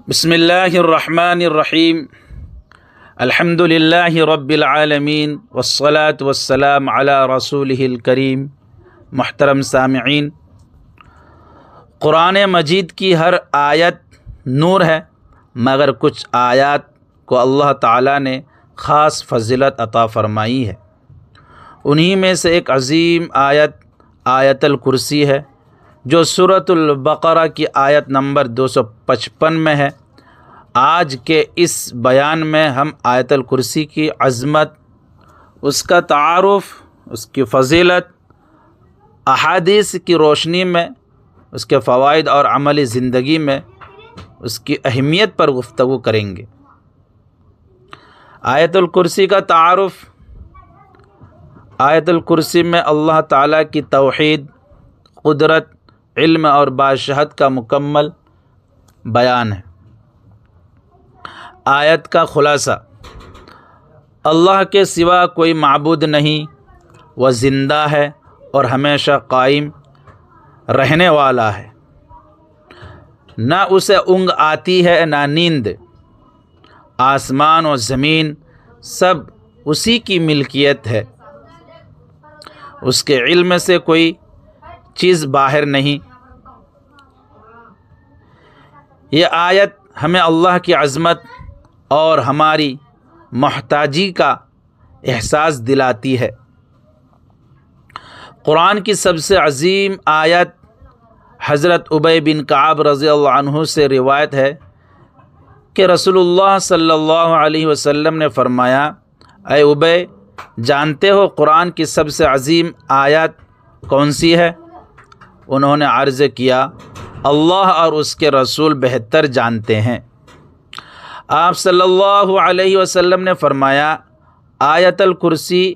بسم اللہ الرحمن الرحیم الحمد للہ رب العالمین والصلاة والسلام علی رسولہ الکریم۔ محترم سامعین، قرآن مجید کی ہر آیت نور ہے، مگر کچھ آیات کو اللہ تعالیٰ نے خاص فضیلت عطا فرمائی ہے۔ انہی میں سے ایک عظیم آیت الکرسی ہے، جو سورۃ البقرہ کی آیت نمبر 255 میں ہے۔ آج کے اس بیان میں ہم آیت الکرسی کی عظمت، اس کا تعارف، اس کی فضیلت، احادیث کی روشنی میں اس کے فوائد اور عملی زندگی میں اس کی اہمیت پر گفتگو کریں گے۔ آیت الکرسی کا تعارف۔ آیت الکرسی میں اللہ تعالیٰ کی توحید، قدرت، علم اور بادشاہت کا مکمل بیان ہے۔ آیت کا خلاصہ: اللہ کے سوا کوئی معبود نہیں، وہ زندہ ہے اور ہمیشہ قائم رہنے والا ہے، نہ اسے اونگ آتی ہے نہ نیند۔ آسمان و زمین سب اسی کی ملکیت ہے، اس کے علم سے کوئی چیز باہر نہیں۔ یہ آیت ہمیں اللہ کی عظمت اور ہماری محتاجی کا احساس دلاتی ہے۔ قرآن کی سب سے عظیم آیت حضرت ابی بن کعب رضی اللہ عنہ سے روایت ہے کہ رسول اللہ صلی اللہ علیہ وسلم نے فرمایا: اے ابی، جانتے ہو قرآن کی سب سے عظیم آیت کون سی ہے؟ انہوں نے عرض کیا: اللہ اور اس کے رسول بہتر جانتے ہیں۔ آپ صلی اللہ علیہ وسلم نے فرمایا: آیت الکرسی۔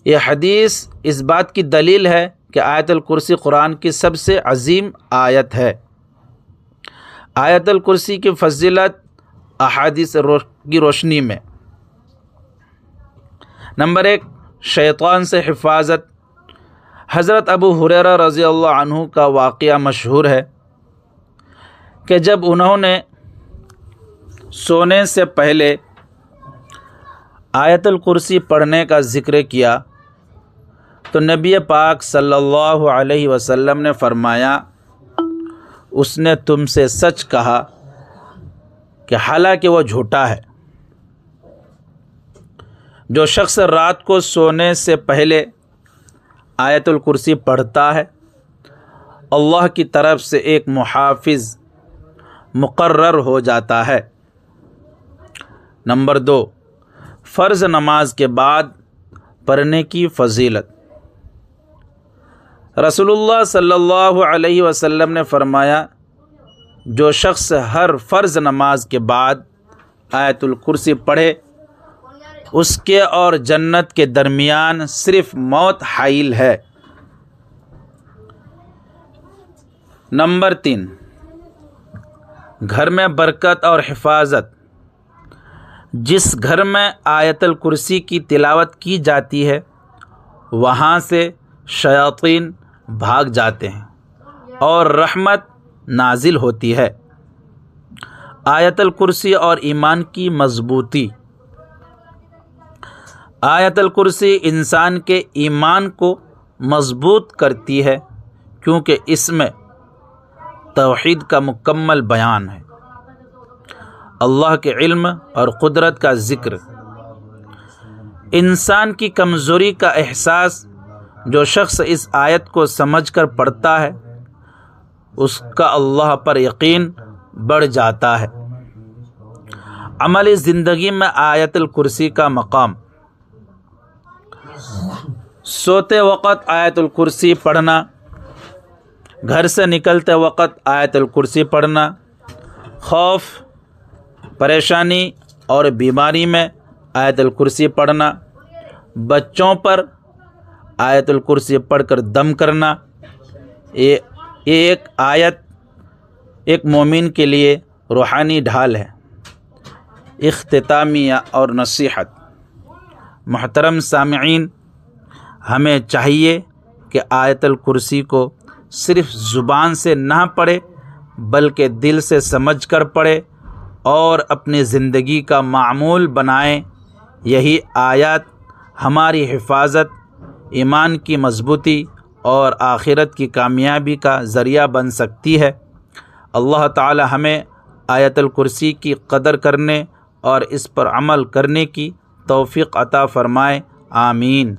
یہ حدیث اس بات کی دلیل ہے کہ آیت الکرسی قرآن کی سب سے عظیم آیت ہے۔ آیت الکرسی کی فضیلت احادیث کی روشنی میں: نمبر 1، شیطان سے حفاظت۔ حضرت ابو ہریرہ رضی اللہ عنہ کا واقعہ مشہور ہے کہ جب انہوں نے سونے سے پہلے آیت الکرسی پڑھنے کا ذکر کیا تو نبی پاک صلی اللہ علیہ وسلم نے فرمایا: اس نے تم سے سچ کہا، کہ حالانکہ وہ جھوٹا ہے۔ جو شخص رات کو سونے سے پہلے آیت الکرسی پڑھتا ہے، اللہ کی طرف سے ایک محافظ مقرر ہو جاتا ہے۔ نمبر 2، فرض نماز کے بعد پڑھنے کی فضیلت۔ رسول اللہ صلی اللہ علیہ وسلم نے فرمایا: جو شخص ہر فرض نماز کے بعد آیت الکرسی پڑھے، اس کے اور جنت کے درمیان صرف موت حائل ہے۔ نمبر 3، گھر میں برکت اور حفاظت۔ جس گھر میں آیت الکرسی کی تلاوت کی جاتی ہے، وہاں سے شیاطین بھاگ جاتے ہیں اور رحمت نازل ہوتی ہے۔ آیت الکرسی اور ایمان کی مضبوطی۔ آیت الکرسی انسان کے ایمان کو مضبوط کرتی ہے، کیونکہ اس میں توحید کا مکمل بیان ہے، اللہ کے علم اور قدرت کا ذکر۔ انسان کی کمزوری کا احساس جو شخص اس آیت کو سمجھ کر پڑھتا ہے، اس کا اللہ پر یقین بڑھ جاتا ہے۔ عملی زندگی میں آیت الکرسی کا مقام: سوتے وقت آیت الکرسی پڑھنا، گھر سے نکلتے وقت آیت الکرسی پڑھنا، خوف، پریشانی اور بیماری میں آیت الکرسی پڑھنا، بچوں پر آیت الکرسی پڑھ کر دم کرنا۔ یہ ایک آیت ایک مومن کے لیے روحانی ڈھال ہے۔ اختتامیہ اور نصیحت۔ محترم سامعین، ہمیں چاہیے کہ آیت الکرسی کو صرف زبان سے نہ پڑھے بلکہ دل سے سمجھ کر پڑھے اور اپنی زندگی کا معمول بنائیں۔ یہی آیات ہماری حفاظت، ایمان کی مضبوطی اور آخرت کی کامیابی کا ذریعہ بن سکتی ہے۔ اللہ تعالی ہمیں آیت الکرسی کی قدر کرنے اور اس پر عمل کرنے کی توفیق عطا فرمائے، آمین۔